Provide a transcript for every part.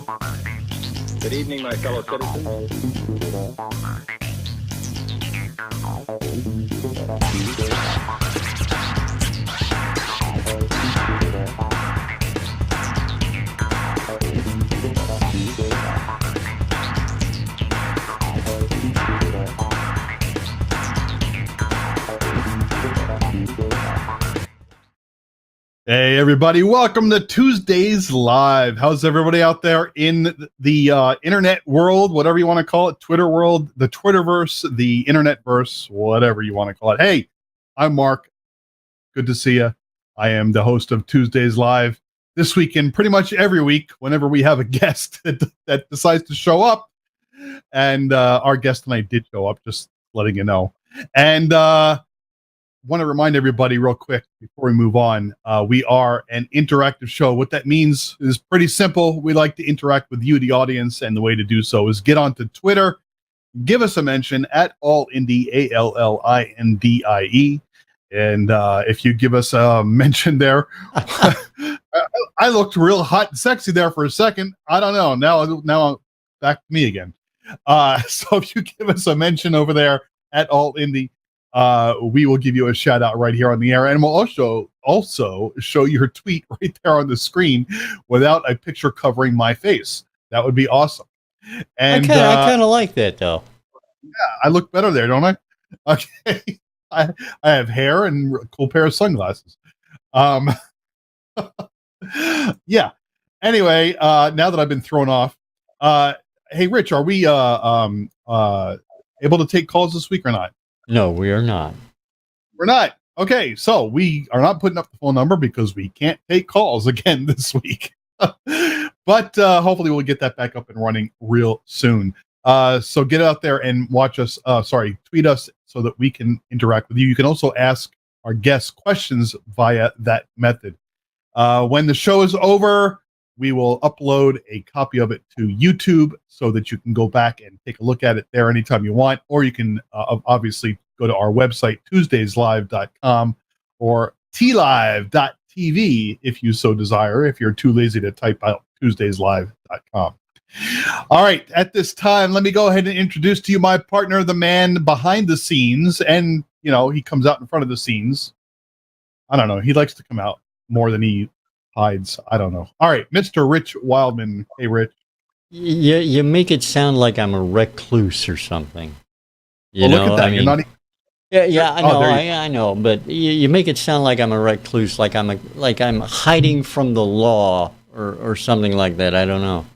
Good evening, my fellow citizens. Hey, everybody. Welcome to Tuesdays Live. How's everybody out there in the internet world, whatever you want to call it, Twitter world, the Twitterverse, the internetverse, whatever you want to call it. Hey, I'm Mark. Good to see you. I am the host of Tuesdays Live. This week and pretty much every week, whenever we have a guest that decides to show up. And our guest tonight did show up, just letting you know. And want to remind everybody real quick before we move on, we are an interactive show. What that means is pretty simple. We like to interact with you, the audience, and the way to do so is get onto Twitter, give us a mention at AllIndie, ALLINDIE, and if you give us a mention there, I looked real hot and sexy there for a second. I don't know. Now back to me again. So if you give us a mention over there at AllIndie, we will give you a shout out right here on the air, and we'll also show your tweet right there on the screen without a picture covering my face. That would be awesome. And I kind of like that, though. Yeah, I look better there, don't I? Okay, I have hair and a cool pair of sunglasses. Yeah. Anyway, now that I've been thrown off, hey, Rich, are we able to take calls this week or not? No, we are not. We're not. Okay, so we are not putting up the phone number because we can't take calls again this week. But hopefully we'll get that back up and running real soon. So get out there and watch us, tweet us so that we can interact with you. You can also ask our guests questions via that method. When the show is over, we will upload a copy of it to YouTube so that you can go back and take a look at it there anytime you want, or you can obviously go to our website, tuesdayslive.com or tlive.tv if you so desire, if you're too lazy to type out tuesdayslive.com. All right, at this time, let me go ahead and introduce to you my partner, the man behind the scenes, and, you know, he comes out in front of the scenes. I don't know, he likes to come out more than he hides. I don't know. All right, Mr. Rich Wildman. Hey, Rich. You make it sound like I'm a recluse or something. Well, look at that. You're not I know, I know, but you make it sound like I'm a recluse, like I'm hiding from the law or something like that. I don't know.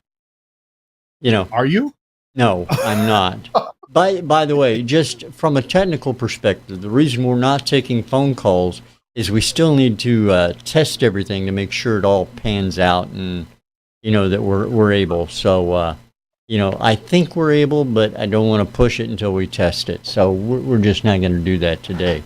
You know. Are you? No, I'm not. By the way, just from a technical perspective, the reason we're not taking phone calls is we still need to test everything to make sure it all pans out and, you know, that we're able. So, you know, I think we're able, but I don't want to push it until we test it. So we're just not going to do that today.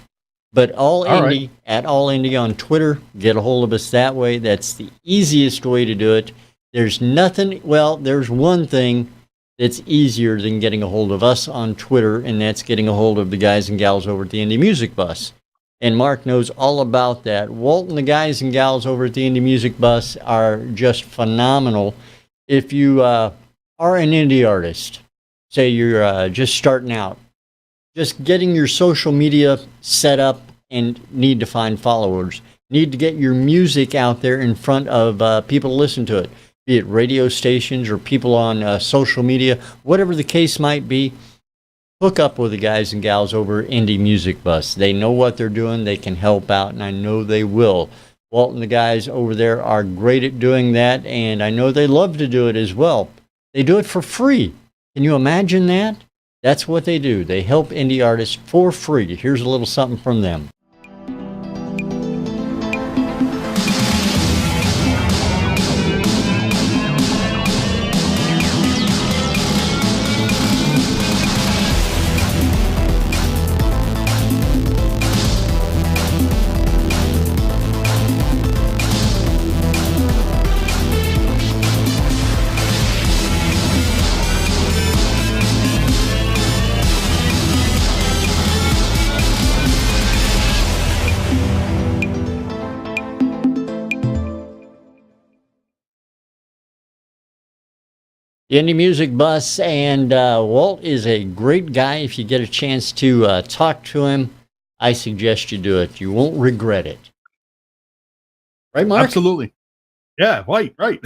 But AllIndie, at AllIndie on Twitter, get a hold of us that way. That's the easiest way to do it. There's one thing that's easier than getting a hold of us on Twitter, and that's getting a hold of the guys and gals over at the Indie Music Bus. And Mark knows all about that. Walt and the guys and gals over at the Indie Music Bus are just phenomenal. If you are an indie artist, say you're just starting out, just getting your social media set up and need to find followers, need to get your music out there in front of people to listen to it, be it radio stations or people on social media, whatever the case might be. Hook up with the guys and gals over at Indie Music Bus. They know what they're doing. They can help out, and I know they will. Walt and the guys over there are great at doing that, and I know they love to do it as well. They do it for free. Can you imagine that? That's what they do. They help indie artists for free. Here's a little something from them. Indie Music Bus, and Walt is a great guy. If you get a chance to talk to him, I suggest you do it. You won't regret it. Right, Mark? Absolutely. Yeah, right.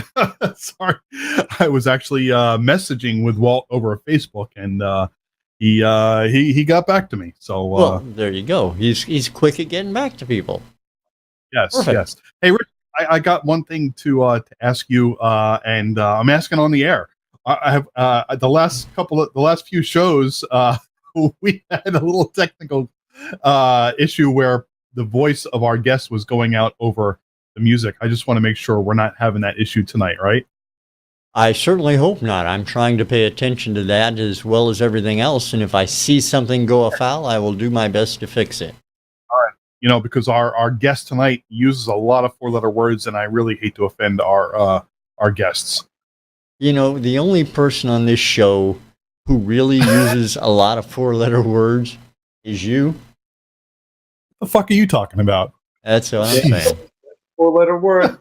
Sorry. I was actually messaging with Walt over Facebook, and he got back to me. So Well, there you go. He's quick at getting back to people. yes, Perfect. yes. Hey, Rich, I got one thing to ask you, and I'm asking on the air. I have the last few shows, we had a little technical issue where the voice of our guest was going out over the music. I just want to make sure we're not having that issue tonight, right? I certainly hope not. I'm trying to pay attention to that as well as everything else, and if I see something go afoul, I will do my best to fix it. All right. Because our guest tonight uses a lot of four-letter words, and I really hate to offend our guests. The only person on this show who really uses a lot of four-letter words is you. What the fuck are you talking about? That's what I'm saying. Four-letter word.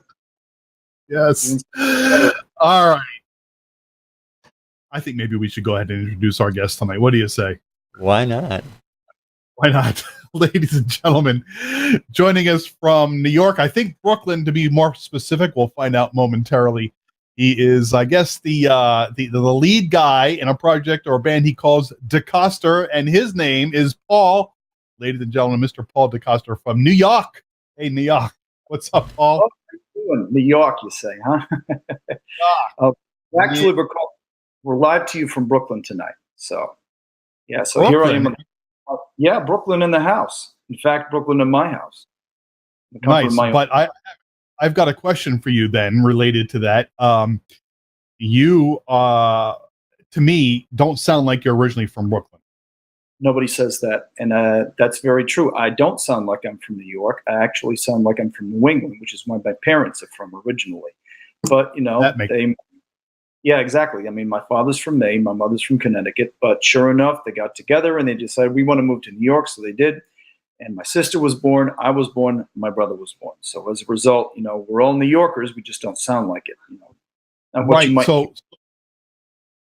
Yes. All right. I think maybe we should go ahead and introduce our guest tonight. What do you say? Why not? Why not? Ladies and gentlemen, joining us from New York, I think Brooklyn to be more specific, we'll find out momentarily. He is, I guess, the lead guy in a project or a band he calls DECOSTER, and his name is Paul. Ladies and gentlemen, Mr. Paul DECOSTER from New York. Hey, New York. What's up, Paul? What are you doing? New York, you say, huh? Actually, we're live to you from Brooklyn tonight. So, yeah. So Brooklyn. Here I am. Yeah, Brooklyn in the house. In fact, Brooklyn in my house. Nice. But I've got a question for you then related to that. You, to me, don't sound like you're originally from Brooklyn. Nobody says that. And that's very true. I don't sound like I'm from New York. I actually sound like I'm from New England, which is where my parents are from originally. But, yeah, exactly. I mean, my father's from Maine, my mother's from Connecticut. But sure enough, they got together and they decided we want to move to New York. So they did. And my sister was born, I was born, my brother was born. So as a result, we're all New Yorkers. We just don't sound like it. Right.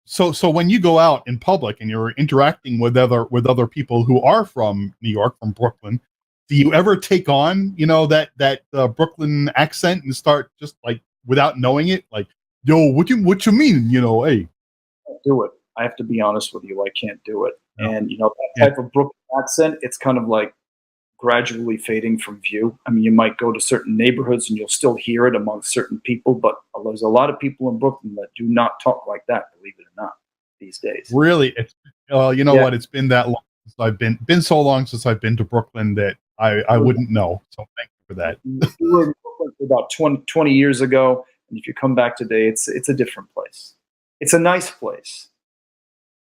So when you go out in public and you're interacting with other people who are from New York, from Brooklyn, do you ever take on that Brooklyn accent and start just like without knowing it, like, yo, what you mean? Hey, do it. I have to be honest with you. I can't do it. No. And that type of Brooklyn accent, it's kind of like gradually fading from view. I mean, you might go to certain neighborhoods and you'll still hear it among certain people, but there's a lot of people in Brooklyn that do not talk like that, believe it or not, these days. Really? It's what? It's been that long since I've been so long since I've been to Brooklyn that I wouldn't know. So thank you for that. You were in Brooklyn for about 20 years ago, and if you come back today, it's a different place. It's a nice place.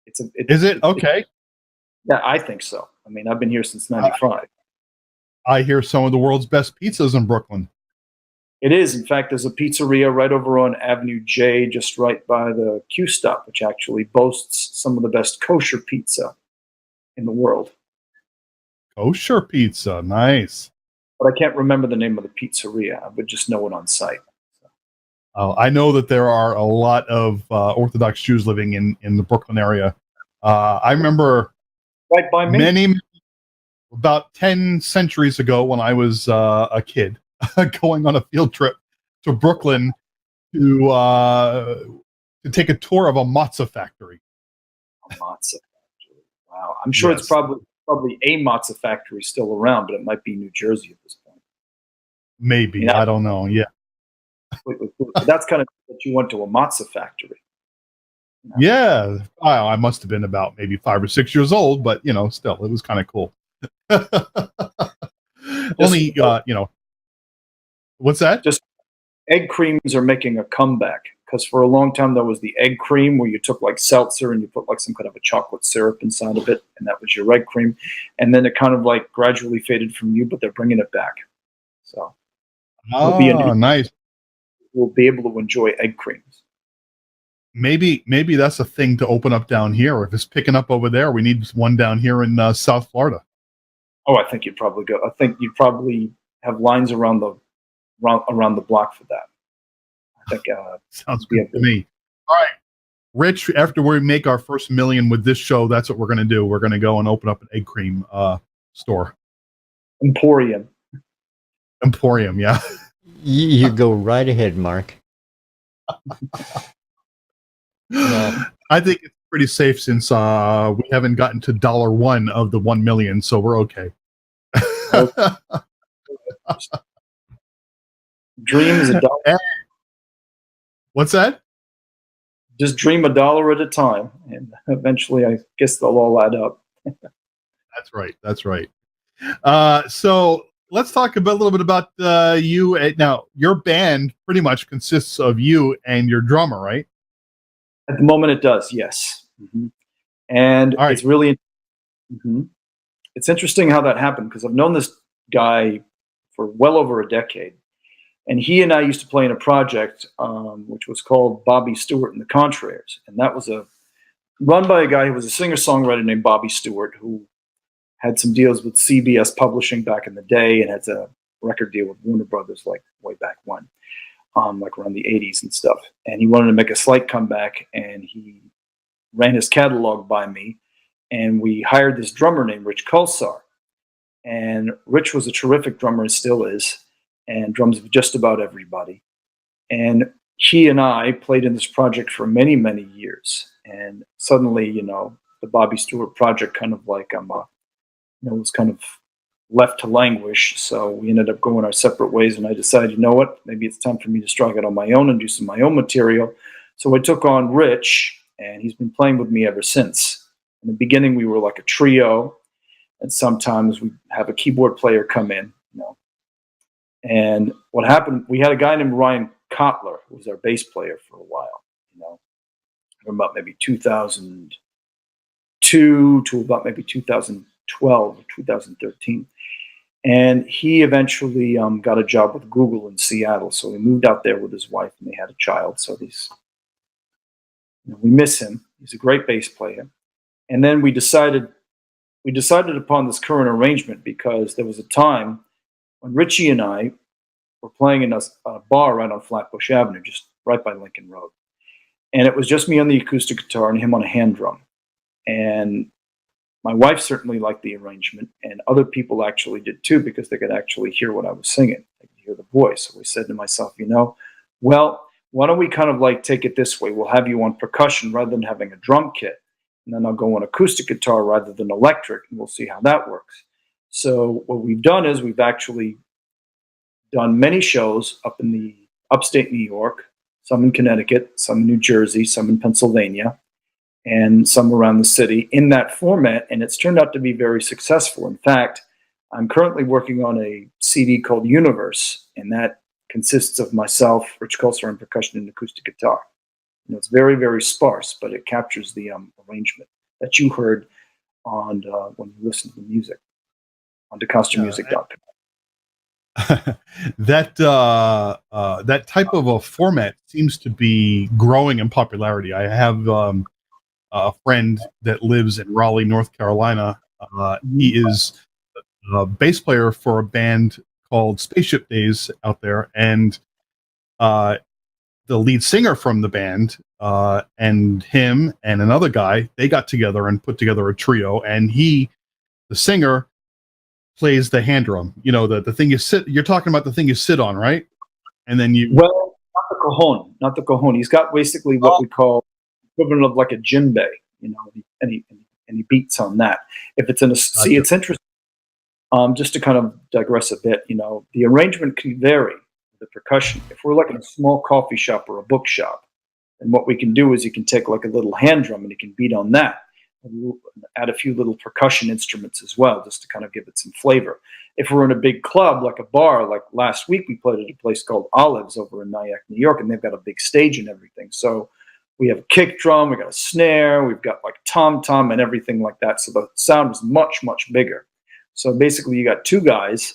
Is it? Okay. Yeah, I think so. I mean, I've been here since '95. I hear some of the world's best pizzas in Brooklyn. It is. In fact, there's a pizzeria right over on Avenue J, just right by the Q stop, which actually boasts some of the best kosher pizza in the world. Kosher pizza. Nice. But I can't remember the name of the pizzeria. I would just know it on site. I know that there are a lot of Orthodox Jews living in the Brooklyn area. I remember right by me. About 10 centuries ago when I was a kid, going on a field trip to Brooklyn to take a tour of a matzah factory. A matzah factory. Wow. I'm sure it's probably a matzah factory still around, but it might be New Jersey at this point. Maybe. I don't know. Yeah. That's kind of that you went to a matzah factory. Yeah. I must have been about maybe 5 or 6 years old, but still, it was kind of cool. Only, what's that? Just egg creams are making a comeback, because for a long time there was the egg cream where you took like seltzer and you put like some kind of a chocolate syrup inside of it, and that was your egg cream. And then it kind of like gradually faded from you, but they're bringing it back. So, nice. We'll be able to enjoy egg creams. Maybe that's a thing to open up down here. If it's picking up over there, we need one down here in South Florida. Oh, I think you'd probably go. I think you'd probably have lines around the block for that. I think sounds good to me. All right, Rich, after we make our first million with this show, that's what we're going to do. We're going to go and open up an egg cream store. Emporium. Emporium, yeah. You go right ahead, Mark. No. I think it's pretty safe since we haven't gotten to $1 of the 1 million, so we're okay. Dreams a dollar. What's that? Just dream $1 at a time, and eventually, I guess they'll all add up. That's right. That's right. So let's talk a little bit about you. Now, your band pretty much consists of you and your drummer, right? At the moment, it does, yes. Mm-hmm. And right. It's really it's interesting how that happened, because I've known this guy for well over a decade. And he and I used to play in a project which was called Bobby Stewart and the Contraires. And that was run by a guy who was a singer-songwriter named Bobby Stewart, who had some deals with CBS Publishing back in the day and had a record deal with Warner Brothers like way back when, like around the 80s and stuff. And he wanted to make a slight comeback, and he ran his catalog by me. And we hired this drummer named Rich Kulsar. And Rich was a terrific drummer and still is, and drums with just about everybody. And he and I played in this project for many, many years. And suddenly, the Bobby Stewart project kind of like was kind of left to languish. So we ended up going our separate ways. And I decided, you know what, maybe it's time for me to strike it on my own and do some of my own material. So I took on Rich, and he's been playing with me ever since. In the beginning, we were like a trio, and sometimes we have a keyboard player come in, And what happened, we had a guy named Ryan Kotler, who was our bass player for a while, from about maybe 2002 to about maybe 2012 or 2013. And he eventually got a job with Google in Seattle. So he moved out there with his wife, and they had a child. So we miss him. He's a great bass player. And then we decided upon this current arrangement because there was a time when Richie and I were playing in a bar right on Flatbush Avenue, just right by Lincoln Road. And it was just me on the acoustic guitar and him on a hand drum. And my wife certainly liked the arrangement, and other people actually did too, because they could actually hear what I was singing. They could hear the voice. So we said to myself, well, why don't we kind of like take it this way? We'll have you on percussion rather than having a drum kit. And then I'll go on acoustic guitar rather than electric, and we'll see how that works. So what we've done is we've actually done many shows up in the upstate New York, some in Connecticut, some in New Jersey, some in Pennsylvania, and some around the city in that format, and it's turned out to be very successful. In fact, I'm currently working on a CD called Universe, and that consists of myself, Rich Kulsar, and percussion and acoustic guitar. It's very, very sparse, but it captures the arrangement that you heard on when you listen to the music on DECOSTERmusic.com. That type of a format seems to be growing in popularity. I have a friend that lives in Raleigh, North Carolina. He is a bass player for a band called Spaceship Days out there, and the lead singer from the band and him and another guy, they got together and put together a trio, and the singer, plays the hand drum. The thing you're talking about, the thing you sit on, right? And then well, not the cajon. He's got basically what we call equivalent of like a djembe, and he beats on that. If it's see, it's interesting. Just to kind of digress a bit, the arrangement can vary. The percussion. If we're like in a small coffee shop or a bookshop, then what we can do is you can take like a little hand drum and you can beat on that. And add a few little percussion instruments as well, just to kind of give it some flavor. If we're in a big club, like a bar, like last week we played at a place called Olives over in Nyack, New York, and they've got a big stage and everything. So we have a kick drum, we got a snare, we've got like tom-tom and everything like that. So the sound is much, much bigger. So basically you got two guys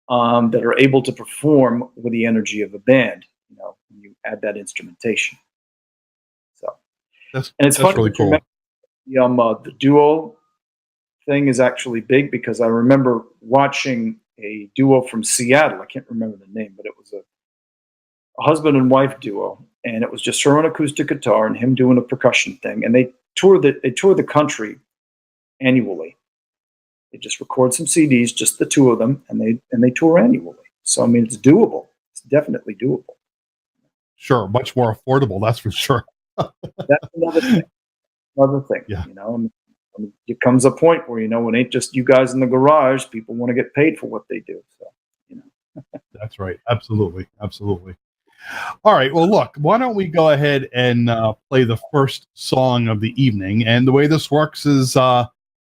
that are able to perform with the energy of a band, when you add that instrumentation. So, it's funny, really cool. The duo thing is actually big, because I remember watching a duo from Seattle. I can't remember the name, but it was a husband and wife duo, and it was just her on acoustic guitar and him doing a percussion thing. And they tour the country annually. They just record some CDs, just the two of them, and they tour annually. So I mean, it's doable. It's definitely doable. Sure, much more affordable, that's for sure. That's another thing. Yeah. You know, and it comes a point where, you know, it ain't just you guys in the garage. People want to get paid for what they do. So, you know. That's right. Absolutely. Absolutely. All right. Well, look, why don't we go ahead and play the first song of the evening? And the way this works is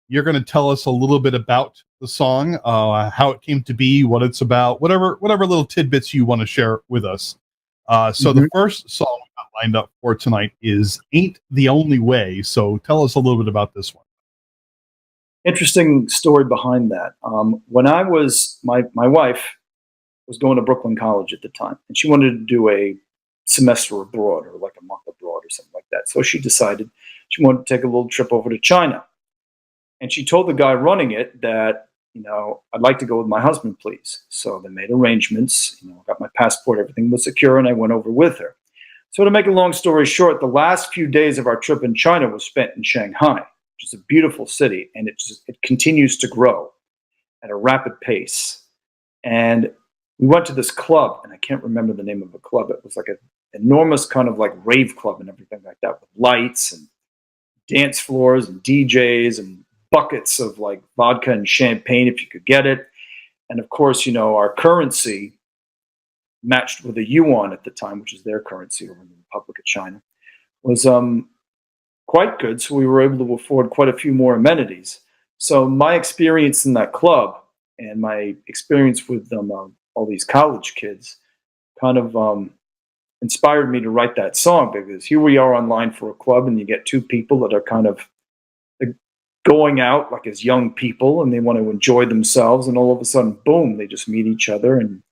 you're going to tell us a little bit about the song, how it came to be, what it's about, whatever little tidbits you want to share with us. So the first song we got lined up for tonight is Ain't the Only Way. So tell us a little bit about this one. Interesting story behind that. When I was, my wife was going to Brooklyn College at the time, and she wanted to do a semester abroad, or like a month abroad or something like that. So she decided she wanted to take a little trip over to China. And she told the guy running it that, you know, I'd like to go with my husband, please. So they made arrangements, you know, got my passport, everything was secure, and I went over with her. So to make a long story short, the last few days of our trip in China was spent in Shanghai, which is a beautiful city, and it continues to grow at a rapid pace. And we went to this club, and I can't remember the name of the club. It was like an enormous kind of like rave club and everything like that, with lights and dance floors and DJs and buckets of like vodka and champagne if you could get it. And of course, you know, our currency matched with the yuan at the time, which is their currency over in the Republic of China, was quite good. So we were able to afford quite a few more amenities. So my experience in that club and my experience with all these college kids kind of inspired me to write that song, because here we are online for a club, and you get two people that are kind of going out like as young people, and they want to enjoy themselves, and all of a sudden, boom, they just meet each other, and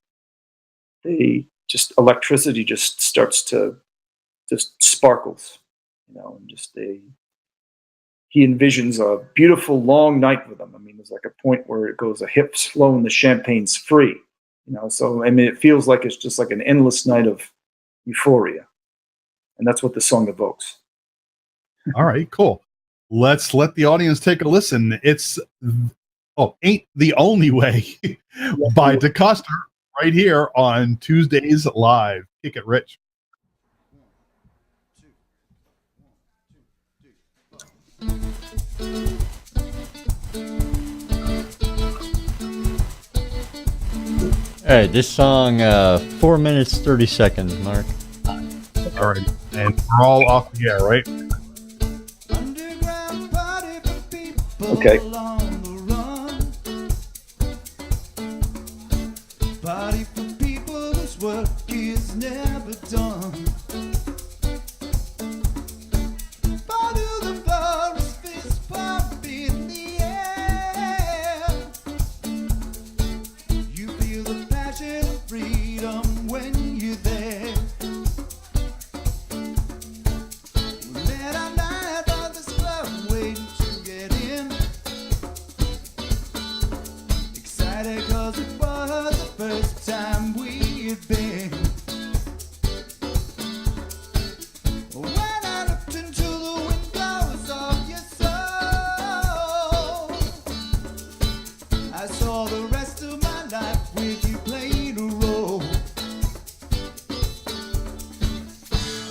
electricity just starts to just sparkles, you know, and he envisions a beautiful long night with them. I mean, there's like a point where it goes, a hips flow and the champagne's free, you know. So I mean, it feels like it's just like an endless night of euphoria, and that's what the song evokes. All right, cool. Let's let the audience take a listen. It's Ain't the Only Way by DECOSTER, right here on Tuesdays Live. Kick it, Rich. All right, this song, 4 minutes, 30 seconds, Mark. All right, and we're all off the air, right? Okay. Party for people whose work is never done. Party to the forest, fist pump in the air. You feel the passion of freedom when you're there. Late at night on this club, waiting to get in. Excited 'cause it was the first time we'd been. When I looked into the windows of your soul, I saw the rest of my life with you playing a role.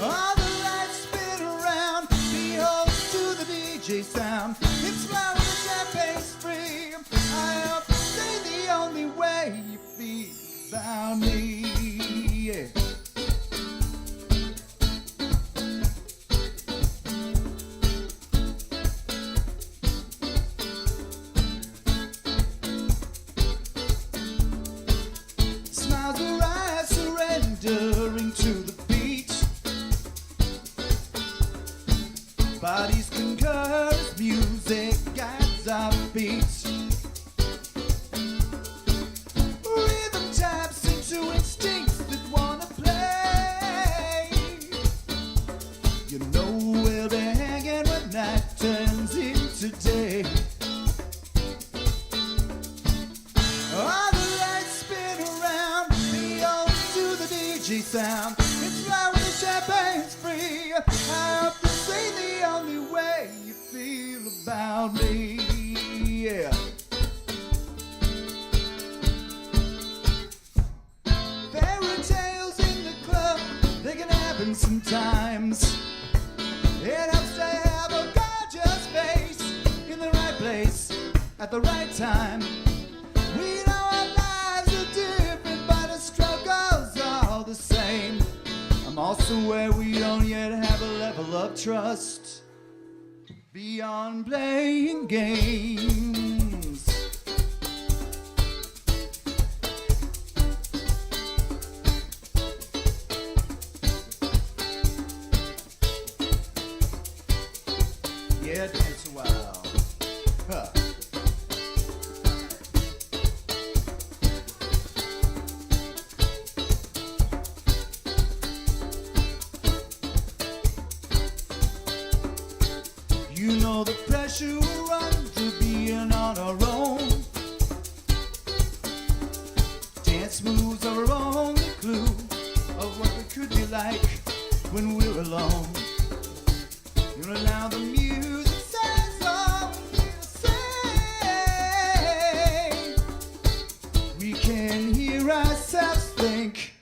All the lights spin around, behold to the DJ sound. It's loud and the champagne's free. I hope to say the only way you feel about me. Yeah. Smiles arise, surrendering to the beat. Bodies concur as music guides our beats. Rhythm taps into instincts that wanna play. You know we'll be hanging when night turns into day. All the lights spin around, behold to the DJ sound. It's loud with the champagne about me. Yeah. Fairy tales in the club, they can happen sometimes. It helps to have a gorgeous face in the right place at the right time. We know our lives are different, but the struggles are all the same. I'm also where we don't yet have a level of trust beyond playing games. Yeah, dance a while. Huh. You know the pressure we're under being on our own. Dance moves are our only clue of what we could be like when we're alone. You know now the music says all we'll say. We can hear ourselves think,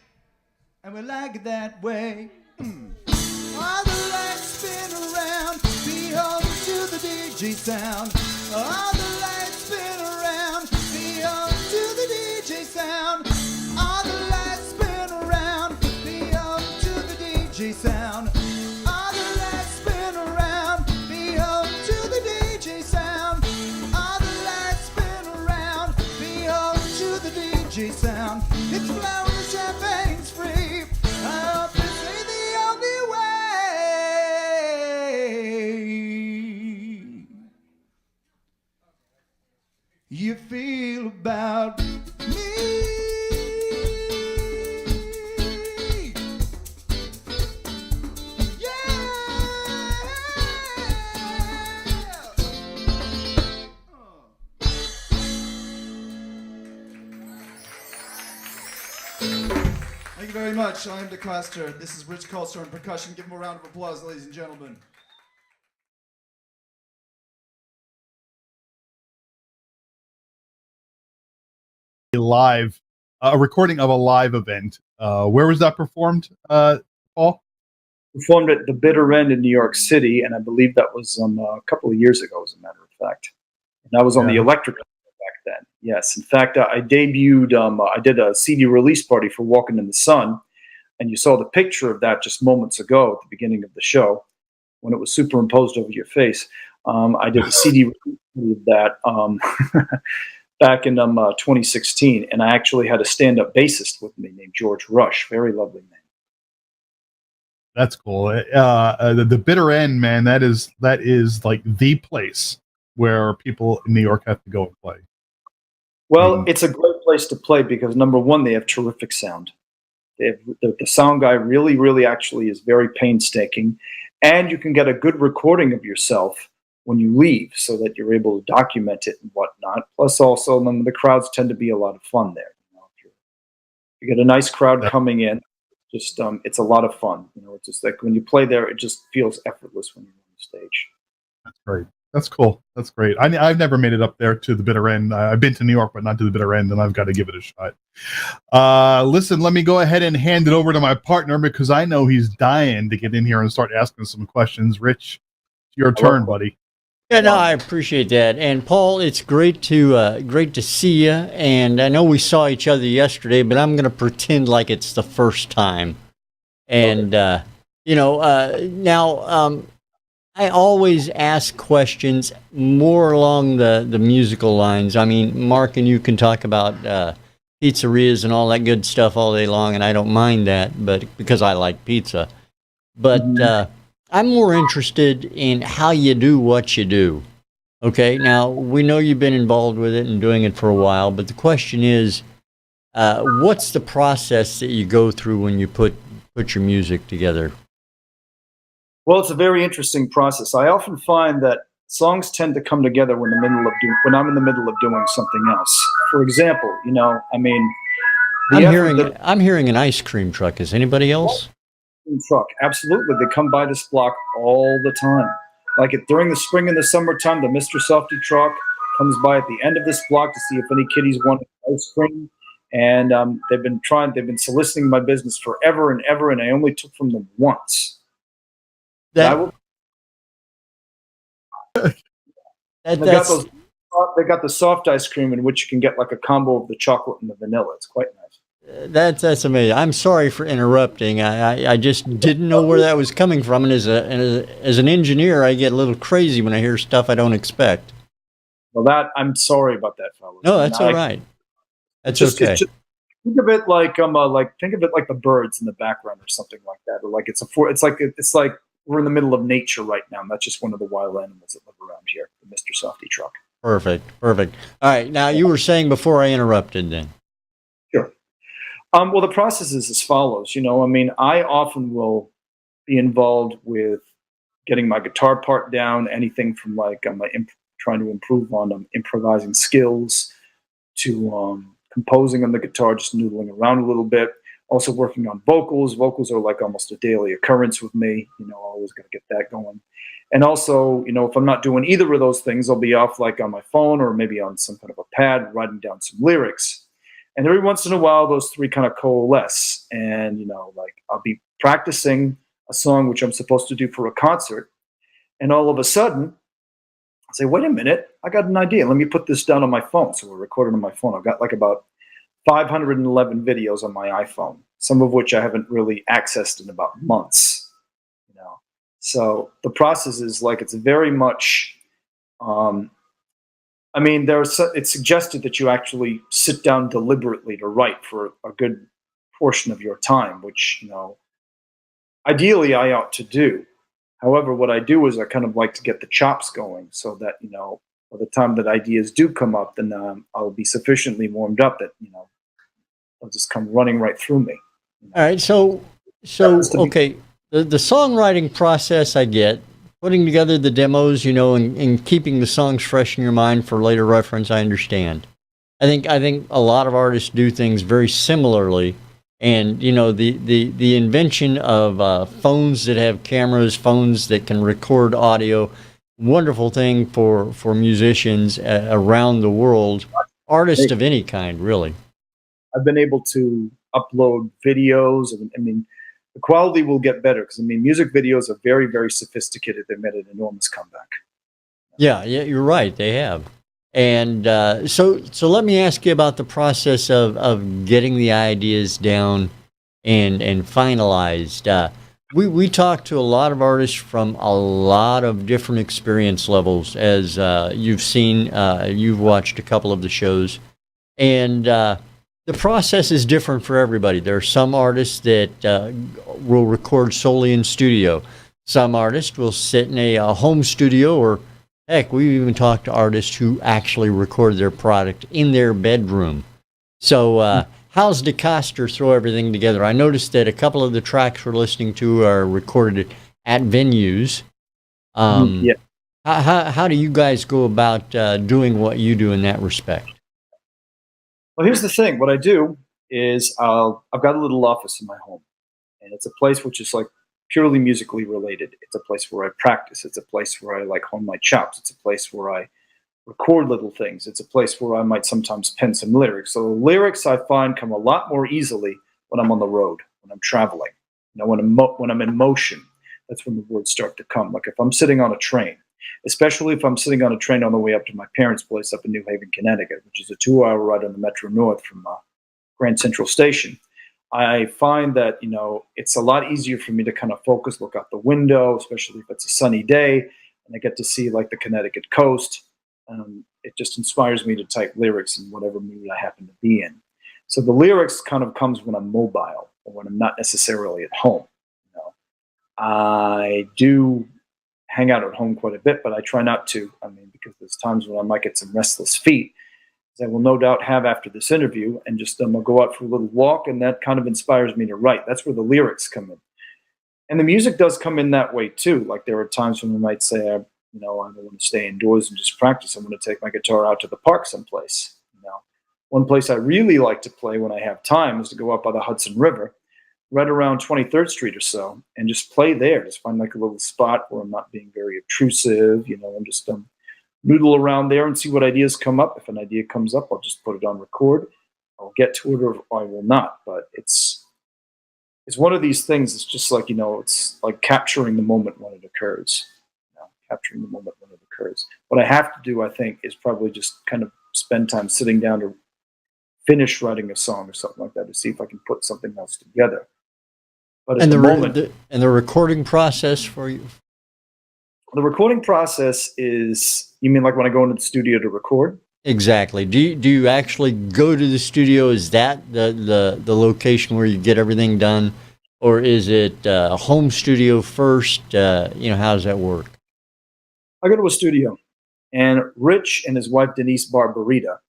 and we like it that way. All the lights spin around, behold to the DJ sound. All the lights spin around, behold to the DJ sound. All the lights spin around, behold to the DJ sound. All the lights spin around, behold to the DJ sound. All the lights spin around, behold to the DJ sound. It's flowers, champagne's free. I hope this ain't the only way you feel about me. Thank you very much. I am DECOSTER. This is Rich Coulter on percussion. Give him a round of applause, ladies and gentlemen. A recording of a live event. Where was that performed, Paul? Performed at the Bitter End in New York City, and I believe that was a couple of years ago, as a matter of fact. And that was on the Electric back then. Yes, in fact, I debuted. I did a CD release party for Walking in the Sun, and you saw the picture of that just moments ago at the beginning of the show when it was superimposed over your face. I did a CD release of that back in 2016, and I actually had a stand-up bassist with me named George Rush. Very lovely man. That's cool. The Bitter End, man. That is like the place where people in New York have to go and play. Well, it's a great place to play because number one, they have terrific sound. They have, the sound guy really actually is very painstaking, and you can get a good recording of yourself when you leave so that you're able to document it and whatnot. Plus also the crowds tend to be a lot of fun there. You know, if you get a nice crowd coming in, just it's a lot of fun. You know, it's just like when you play there, it just feels effortless when you're on the stage. That's great. That's cool. That's great. I've never made it up there to the Bitter End. I've been to New York, but not to the Bitter End, and I've got to give it a shot. Listen, let me go ahead and hand it over to my partner because I know he's dying to get in here and start asking some questions. Rich, it's your turn, buddy. Yeah, no, I appreciate that. And Paul, it's great to see you. And I know we saw each other yesterday, but I'm going to pretend like it's the first time. And now I always ask questions more along the musical lines. I mean, Mark and you can talk about pizzerias and all that good stuff all day long, and I don't mind that, but because I like pizza. But I'm more interested in how you do what you do. Okay, now we know you've been involved with it and doing it for a while, but the question is, what's the process that you go through when you put your music together? Well, it's a very interesting process. I often find that songs tend to come together when I'm in the middle of doing something else. For example, I mean, I'm hearing an ice cream truck. Is anybody else? Truck, absolutely. They come by this block all the time. Like it during the spring and the summertime, the Mr. Softy truck comes by at the end of this block to see if any kiddies want ice cream. And they've been soliciting my business forever and ever, and I only took from them once. That, they got the soft ice cream in which you can get like a combo of the chocolate and the vanilla. It's quite nice. that's amazing. I'm sorry for interrupting. I just didn't know where that was coming from, and as an engineer, I get a little crazy when I hear stuff I don't expect. Well, I'm sorry about that, fellas. No, that's all right. That's okay. Think of it like the birds in the background or something like that, or like it's like we're in the middle of nature right now, and that's just one of the wild animals that live around here, the Mr. Softy truck. Perfect. All right, now you were saying before I interrupted then. Sure. Well, the process is as follows. I often will be involved with getting my guitar part down, anything from like trying to improve on improvising skills to composing on the guitar, just noodling around a little bit. Also working on vocals. Vocals are like almost a daily occurrence with me. Always got to get that going. And also, if I'm not doing either of those things, I'll be off like on my phone or maybe on some kind of a pad writing down some lyrics. And every once in a while, those three kind of coalesce. And, like I'll be practicing a song which I'm supposed to do for a concert. And all of a sudden, I say, wait a minute, I got an idea. Let me put this down on my phone. So we're recording on my phone. I've got like about 511 videos on my iPhone, some of which I haven't really accessed in about months. So the process is like it's very much. It's suggested that you actually sit down deliberately to write for a good portion of your time, which ideally I ought to do. However, what I do is I kind of like to get the chops going so that by the time that ideas do come up, then I'll be sufficiently warmed up that they'll just come running right through me. All right, so okay. The songwriting process I get, putting together the demos, and keeping the songs fresh in your mind for later reference, I understand. I think a lot of artists do things very similarly, and the invention of phones that have cameras, phones that can record audio, wonderful thing for musicians around the world, artists of any kind, really. I've been able to upload videos, and the quality will get better because music videos are very, very sophisticated. They made an enormous comeback. Yeah, you're right. They have. And so let me ask you about the process of getting the ideas down and finalized. We talked to a lot of artists from a lot of different experience levels, as you've seen. You've watched a couple of the shows, and the process is different for everybody. There are some artists that will record solely in studio. Some artists will sit in a home studio, or heck, we even talked to artists who actually record their product in their bedroom. So how's DECOSTER throw everything together? I noticed that a couple of the tracks we're listening to are recorded at venues. Yeah. How do you guys go about doing what you do in that respect? Well, here's the thing. What I do is I've got a little office in my home, and it's a place which is like purely musically related. It's a place where I practice. It's a place where I like hone my chops. It's a place where I record little things. It's a place where I might sometimes pen some lyrics. So the lyrics I find come a lot more easily when I'm on the road, when I'm traveling, when I'm in motion. That's when the words start to come. Like if I'm sitting on a train, especially if I'm sitting on a train on the way up to my parents' place up in New Haven, Connecticut, which is a 2-hour ride on the Metro North from Grand Central Station. I find that, it's a lot easier for me to kind of focus, look out the window, especially if it's a sunny day, and I get to see like the Connecticut coast. It just inspires me to type lyrics in whatever mood I happen to be in. So the lyrics kind of comes when I'm mobile or when I'm not necessarily at home. I do hang out at home quite a bit, but I try not to. Because there's times when I might get some restless feet, as I will no doubt have after this interview, and just I'll go out for a little walk, and that kind of inspires me to write. That's where the lyrics come in. And the music does come in that way too. Like there are times when I might say, I don't want to stay indoors and just practice. I'm going to take my guitar out to the park someplace. One place I really like to play when I have time is to go out by the Hudson River, right around 23rd Street or so, and just play there. Just find like a little spot where I'm not being very obtrusive, and just noodle around there and see what ideas come up. If an idea comes up, I'll just put it on record. I'll get to it, or I will not. But it's one of these things. It's just like, it's like capturing the moment when it occurs. Capturing the moment when it occurs. What I have to do, I think, is probably just kind of spend time sitting down to finish writing a song or something like that to see if I can put something else together. But at the moment, and the recording process for you. The recording process is, you mean like when I go into the studio to record? Exactly. Do you actually go to the studio? Is that the location where you get everything done, or is it a home studio first? How does that work? I go to a studio, and Rich and his wife Denise Barbarita,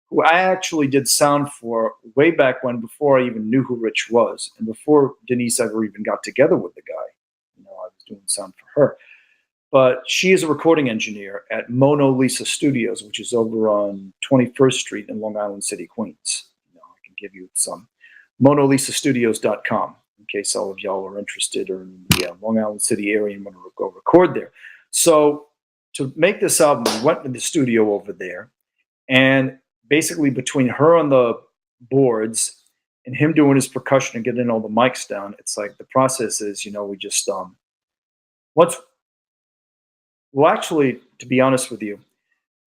who I actually did sound for way back when, before I even knew who Rich was, and before Denise ever even got together with the guy. I was doing sound for her. But she is a recording engineer at Mona Lisa Studios, which is over on 21st Street in Long Island City, Queens. I can give you some. MonaLisaStudios.com, in case all of y'all are interested or in the Long Island City area and want to go record there. So to make this album, we went to the studio over there, and basically between her on the boards and him doing his percussion and getting all the mics down, it's like the process is, we just actually, to be honest with you,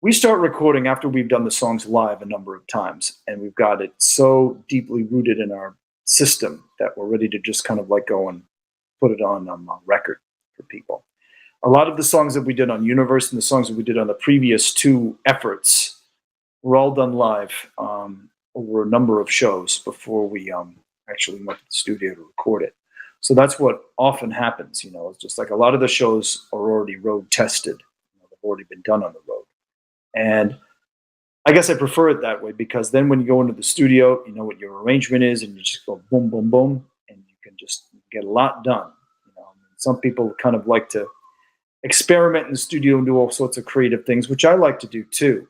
we start recording after we've done the songs live a number of times, and we've got it so deeply rooted in our system that we're ready to just kind of like go and put it on record for people. A lot of the songs that we did on Universe and the songs that we did on the previous two efforts were all done live over a number of shows before we actually went to the studio to record it. So that's what often happens, it's just like a lot of the shows are already road tested. They've already been done on the road. And I guess I prefer it that way, because then when you go into the studio, you know what your arrangement is, and you just go boom, boom, boom, and you can just get a lot done. Some people kind of like to experiment in the studio and do all sorts of creative things, which I like to do too.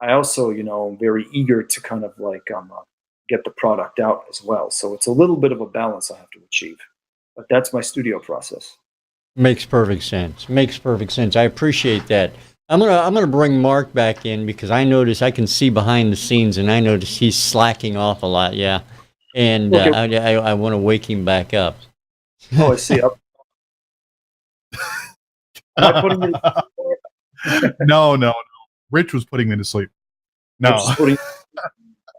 I also, am very eager to kind of like get the product out as well. So it's a little bit of a balance I have to achieve. But that's my studio process. Makes perfect sense. I appreciate that. I'm gonna bring Mark back in, because I can see behind the scenes, and I notice he's slacking off a lot. Yeah, and okay. I want to wake him back up. Oh, I see. Am I putting you to sleep? No. Rich was putting me to sleep. No.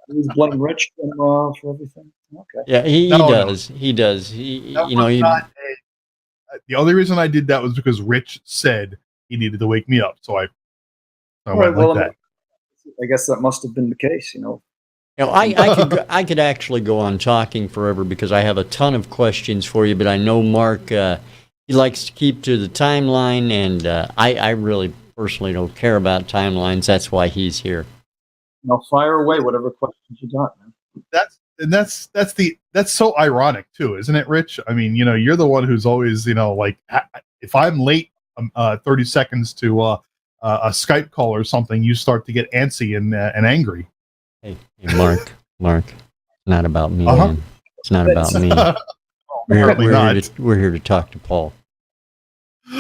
He's blaming Rich for everything. Okay. Yeah, he does. He does. The only reason I did that was because Rich said he needed to wake me up, so I went right, like that. I guess that must have been the case. I could actually go on talking forever, because I have a ton of questions for you, but I know Mark, he likes to keep to the timeline, and I really personally don't care about timelines. That's why he's here. Now fire away whatever questions you got, man. That's so ironic too, isn't it, Rich? I mean, you're the one who's always, like, if I'm late 30 seconds to a Skype call or something, you start to get antsy and angry. Hey, Mark, it's not about me, man. It's not about me. We're here to talk to Paul.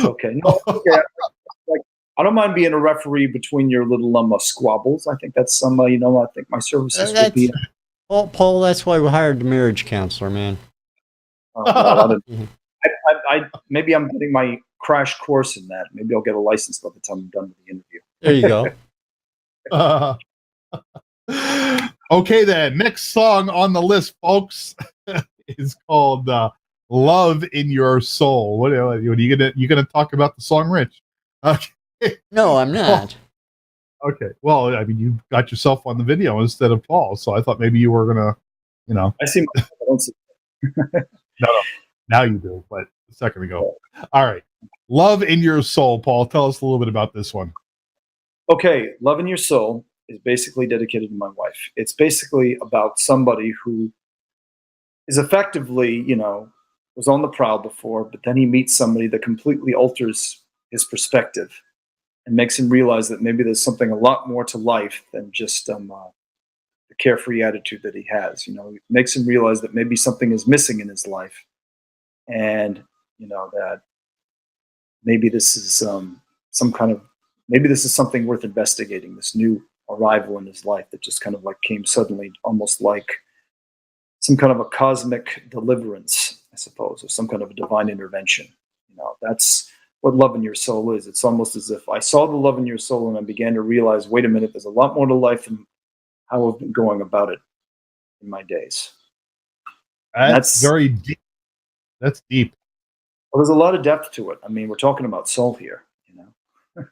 Okay. No, okay. I don't mind being a referee between your little squabbles. I think that's I think my services would be. Paul, that's why we hired the marriage counselor, man. Maybe I'm getting my crash course in that. Maybe I'll get a license by the time I'm done with the interview. There you go. Okay, then. Next song on the list, folks, is called "Love in Your Soul." What are you gonna talk about the song, Rich? Okay. No, I'm not. Okay. Well, I mean, you got yourself on the video instead of Paul, so I thought maybe you were gonna, I see. I don't see. No. Now you do, but a second ago. All right. "Love in Your Soul," Paul. Tell us a little bit about this one. Okay, "Love in Your Soul" is basically dedicated to my wife. It's basically about somebody who is effectively, was on the prowl before, but then he meets somebody that completely alters his perspective and makes him realize that maybe there's something a lot more to life than just the the carefree attitude that he has. You know, it makes him realize that maybe something is missing in his life, and you know that maybe this is maybe this is something worth investigating. This new arrival in his life that just kind of like came suddenly, almost like some kind of a cosmic deliverance, I suppose, or some kind of a divine intervention. You know, that's what love in your soul is. It's almost as if I saw the love in your soul and I began to realize, wait a minute, there's a lot more to life than how I've been going about it in my days. That's very deep. That's deep. Well, there's a lot of depth to it. I mean, we're talking about soul here, you know?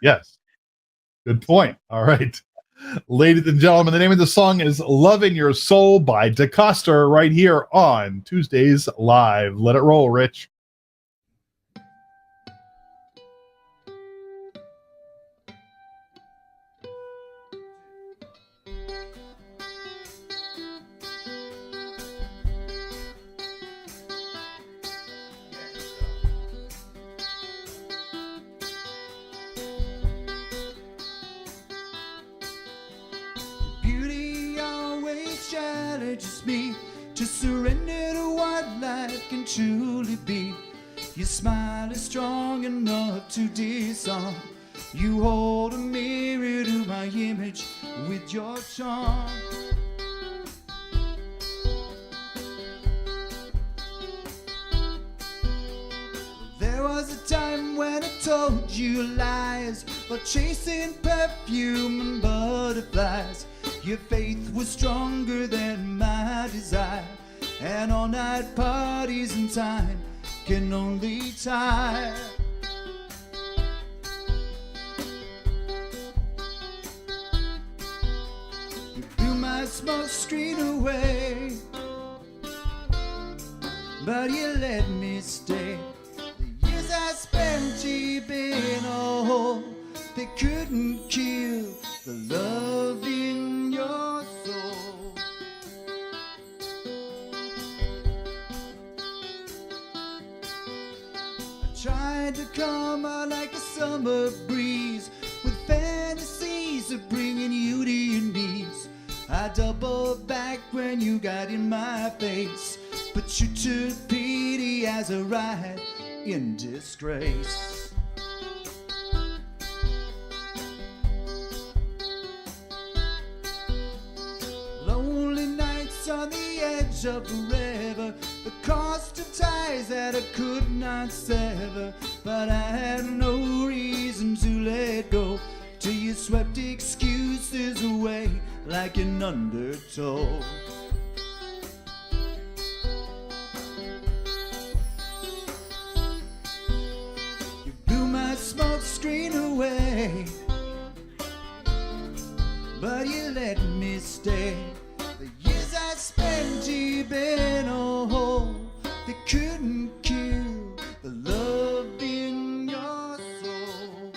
Yes. Good point. All right. Ladies and gentlemen, the name of the song is Love in Your Soul by DECOSTER right here on Tuesdays Live. Let it roll, Rich. Beauty always challenges me to surrender to what life can truly be. Your smile is strong enough to disarm. You hold a mirror to my image with your charm. There was a time when I told you lies about chasing perfume and butterflies. Your faith was stronger than my desire, and all-night parties and time can only tire. You blew my smoke screen away, but you let me stay. The years I spent deep in a hole, they couldn't kill the love in your soul. I tried to come out like a summer breeze with fantasies of bringing you to your knees. I doubled back when you got in my face, but you took pity as a ride in disgrace. Lonely nights on the edge of the river, the cost of ties that I could not sever. But I had no reason to let go till you swept excuses away like an undertow. You blew my smoke screen away, but you let me stay. The years I spent deep in a hole, they couldn't kill the love in your soul.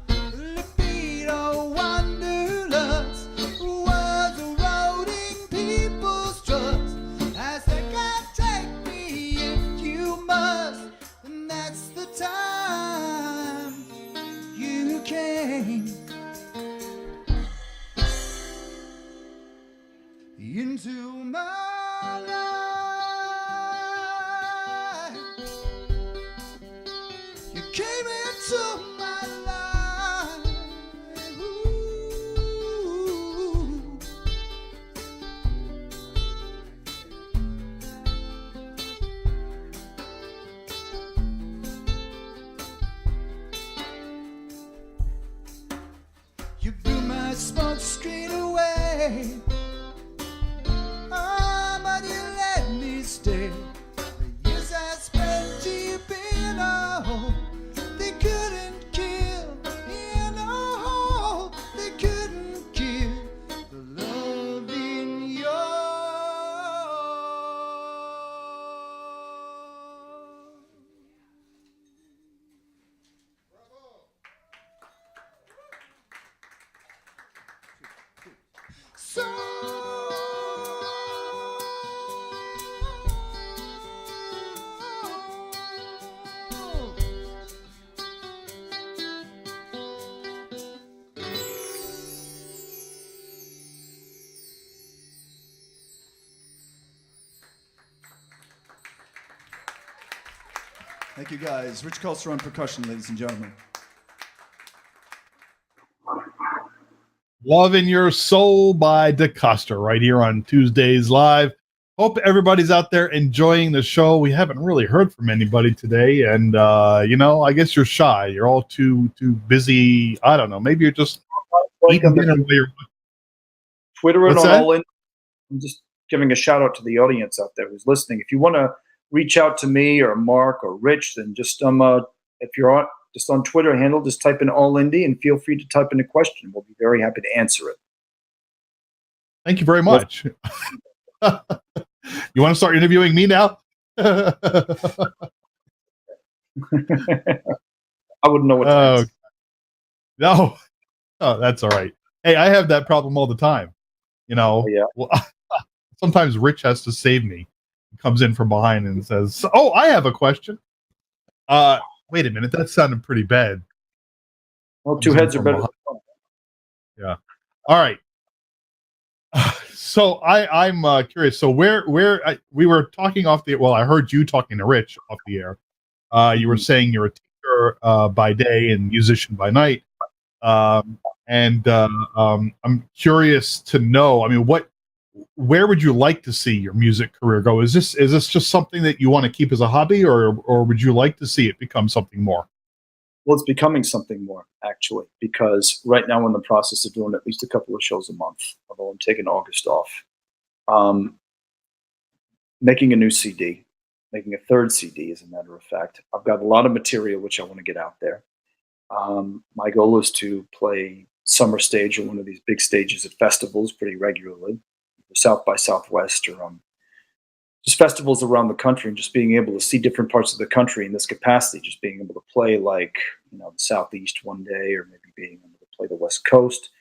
Libido wanderlust was eroding people's trust. I said, God, take me if you must. And that's the time you came into my life. You came into my life. Ooh. You blew my smoke screen away, but you let me stay. The years I spent deep in a hole, they couldn't kill. In a hole, they couldn't kill the love in your. So Thank you, guys. Rich Coaster on percussion, ladies and gentlemen. Love in Your Soul by DeCoster right here on Tuesdays Live. Hope everybody's out there enjoying the show. We haven't really heard from anybody today, and I guess you're shy. You're all too busy. I don't know. Maybe you're just eating dinner while you're Twitter and What's that? all in. I'm just giving a shout out to the audience out there who's listening. If you want to reach out to me or Mark or Rich, then just if you're just on Twitter handle, just type in All Indie and feel free to type in a question. We'll be very happy to answer it. Thank you very much. You want to start interviewing me now? I wouldn't know what to answer. No. Oh, that's all right. Hey, I have that problem all the time. Yeah. Well, sometimes Rich has to save me. He comes in from behind and says, "Oh, I have a question." Wait a minute, that sounded pretty bad. Well, two heads are better than one. Yeah. All right. So I'm curious. So where we were talking off the I heard you talking to Rich off the air. You were saying you're a teacher by day and musician by night. I'm curious to know. I mean, where would you like to see your music career go? Is this just something that you want to keep as a hobby, or would you like to see it become something more? Well, it's becoming something more, actually, because right now I'm in the process of doing at least a couple of shows a month, although I'm taking August off. Making a new CD, making a third CD, as a matter of fact. I've got a lot of material which I want to get out there. My goal is to play summer stage or one of these big stages at festivals pretty regularly, South by Southwest, or just festivals around the country, and just being able to see different parts of the country in this capacity, just being able to play the Southeast one day, or maybe being able to play the West Coast,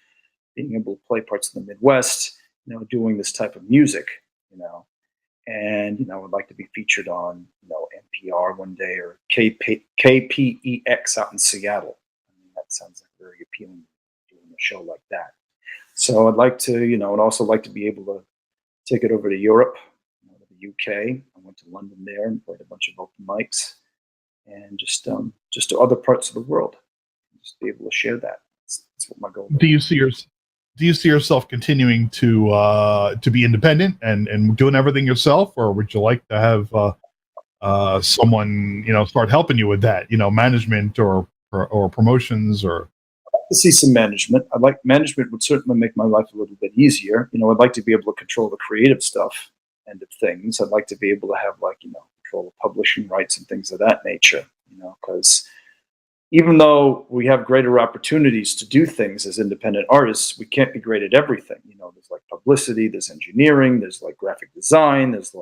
being able to play parts of the Midwest, doing this type of music, and, I'd like to be featured on, NPR one day, or KPEX out in Seattle. I mean, that sounds like very appealing, doing a show like that. So I'd like to, I'd also like to be able to take it over to Europe, to the UK. I went to London there and played a bunch of open mics, and just to other parts of the world, just be able to share that. That's what my goal is. Do you see yourself continuing to be independent and doing everything yourself, or would you like to have someone start helping you with that, management or promotions or? To see some management. Management would certainly make my life a little bit easier. I'd like to be able to control the creative stuff end of things. I'd like to be able to have control of publishing rights and things of that nature, because even though we have greater opportunities to do things as independent artists, we can't be great at everything. There's publicity, there's engineering, there's graphic design, there's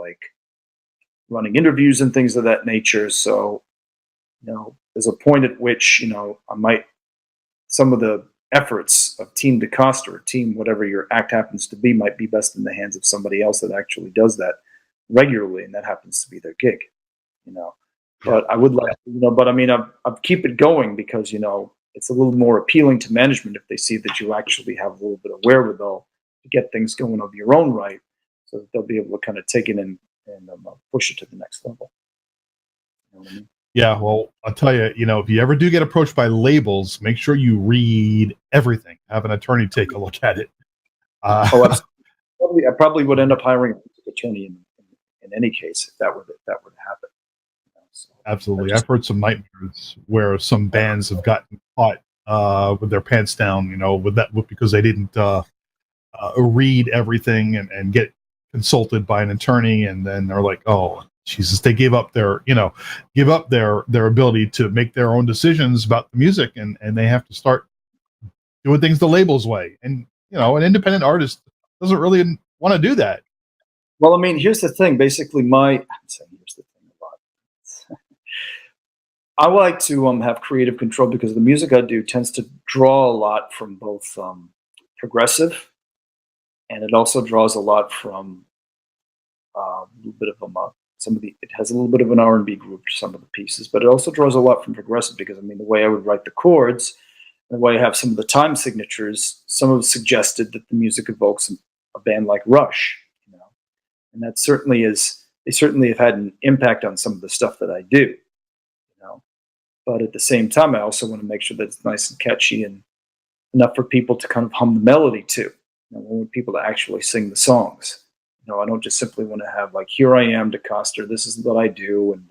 running interviews and things of that nature. So, there's a point at which, some of the efforts of Team DeCoster, or team whatever your act happens to be, might be best in the hands of somebody else that actually does that regularly, and that happens to be their gig, But I would like, but I mean, I'd keep it going because, it's a little more appealing to management if they see that you actually have a little bit of wherewithal to get things going of your own right, so that they'll be able to kind of take it and push it to the next level. You know what I mean? Yeah, well, I'll tell you, if you ever do get approached by labels, make sure you read everything. Have an attorney take a look at it. I probably would end up hiring an attorney in any case if that would happen. Absolutely. I've heard some nightmares where some bands have gotten caught with their pants down, because they didn't read everything and get consulted by an attorney, and then they're like, oh, Jesus, they gave up their ability to make their own decisions about the music, and they have to start doing things the label's way. And, an independent artist doesn't really want to do that. Well, I mean, here's the thing. Basically, I like to have creative control because the music I do tends to draw a lot from both progressive, and it also draws a lot from a little bit of it has a little bit of an R&B group to some of the pieces, but it also draws a lot from progressive because, I mean, the way I would write the chords, and the way I have some of the time signatures, some have suggested that the music evokes a band like Rush, and that certainly they certainly have had an impact on some of the stuff that I do, But at the same time, I also want to make sure that it's nice and catchy and enough for people to kind of hum the melody to. I want people to actually sing the songs. I don't just simply want to have like, here I am, DeCoster, this is what I do, and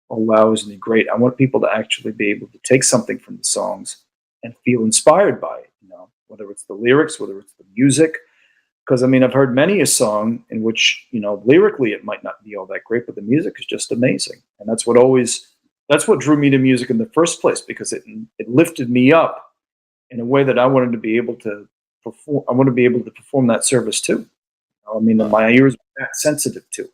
oh wow, isn't he great? I want people to actually be able to take something from the songs and feel inspired by it, whether it's the lyrics, whether it's the music. Because I've heard many a song in which, lyrically it might not be all that great, but the music is just amazing. And that's what drew me to music in the first place, because it lifted me up in a way that I wanted to be able to perform. I want to be able to perform that service too. My ears were that sensitive to it.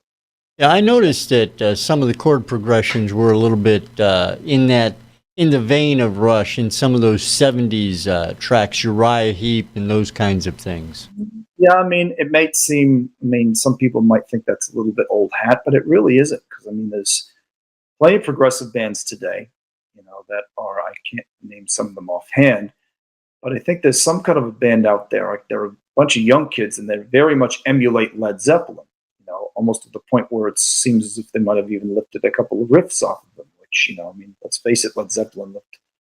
Yeah, I noticed that some of the chord progressions were a little bit in the vein of Rush, in some of those 70s tracks, Uriah Heep and those kinds of things. Yeah, it may seem, some people might think that's a little bit old hat, but it really isn't, because there's plenty of progressive bands today, that are, I can't name some of them offhand, but I think there's some kind of a band out there, like there are a bunch of young kids, and they very much emulate Led Zeppelin, almost to the point where it seems as if they might have even lifted a couple of riffs off of them, which, let's face it, Led Zeppelin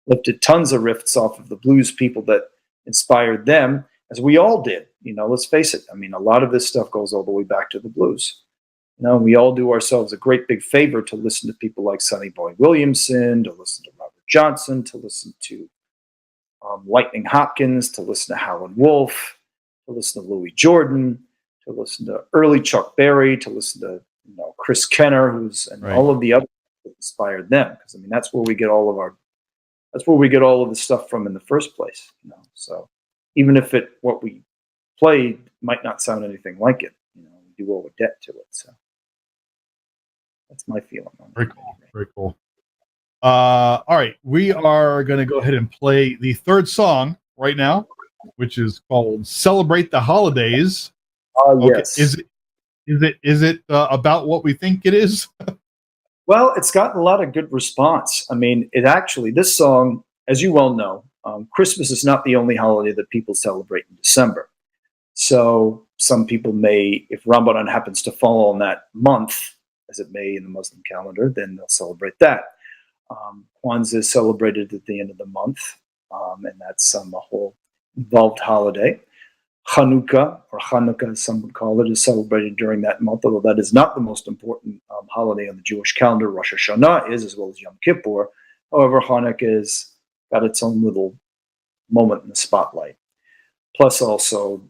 lifted tons of riffs off of the blues people that inspired them, as we all did. Let's face it. A lot of this stuff goes all the way back to the blues. We all do ourselves a great big favor to listen to people like Sonny Boy Williamson, to listen to Robert Johnson, to listen to Lightning Hopkins, to listen to Howlin' Wolf, to listen to Louis Jordan, to listen to early Chuck Berry, to listen to Chris Kenner, Right. all of the other that inspired them. Because that's where we get all of the stuff from in the first place. So even if what we played might not sound anything like it, we do owe a debt to it. So that's my feeling on Very it. cool. Very cool. All right, we are going to go ahead and play the third song right now, which is called "Celebrate the Holidays." Yes. Is it about what we think it is? Well, it's gotten a lot of good response. This song, as you well know, Christmas is not the only holiday that people celebrate in December. So some people may, if Ramadan happens to fall on that month, as it may in the Muslim calendar, then they'll celebrate that. Kwanzaa is celebrated at the end of the month, and that's a whole involved holiday. Hanukkah, or Hanukkah as some would call it, is celebrated during that month, although that is not the most important holiday on the Jewish calendar. Rosh Hashanah is, as well as Yom Kippur. However, Hanukkah has got its own little moment in the spotlight. Plus also,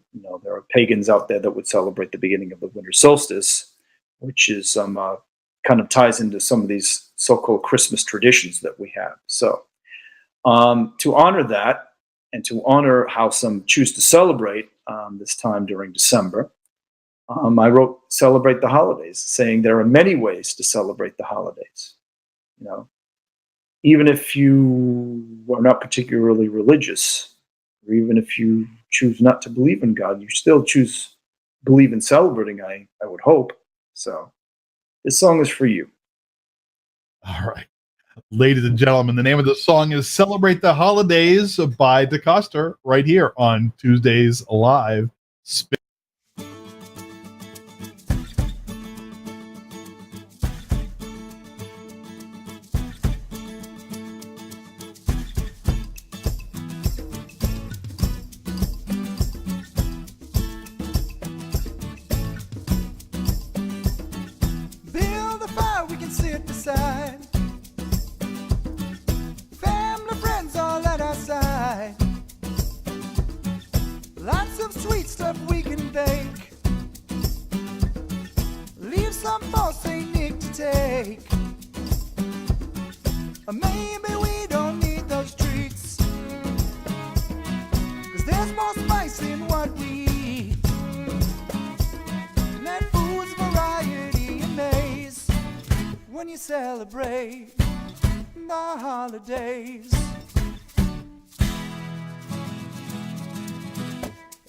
there are pagans out there that would celebrate the beginning of the winter solstice, which is kind of ties into some of these so-called Christmas traditions that we have. So to honor that, and to honor how some choose to celebrate this time during December, I wrote "Celebrate the Holidays," saying there are many ways to celebrate the holidays. Even if you are not particularly religious, or even if you choose not to believe in God, you still believe in celebrating, I would hope. So this song is for you. All right. Ladies and gentlemen, the name of the song is "Celebrate the Holidays" by DeCoster, right here on Tuesdays Live Spin. Build a fire we can sit beside. Family, friends all at our side. Lots of sweet stuff we can bake. Leave some for St. Nick to take. Or maybe we don't need those treats, 'cause there's more spice in what we eat. And that food's variety amaze when you celebrate the holidays.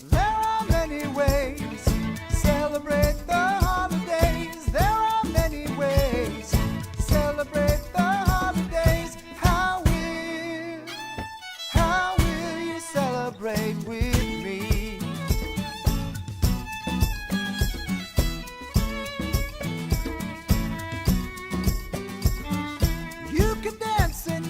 There are many ways to celebrate the holidays. There are many ways to celebrate the holidays. How will you celebrate with me? You can dance in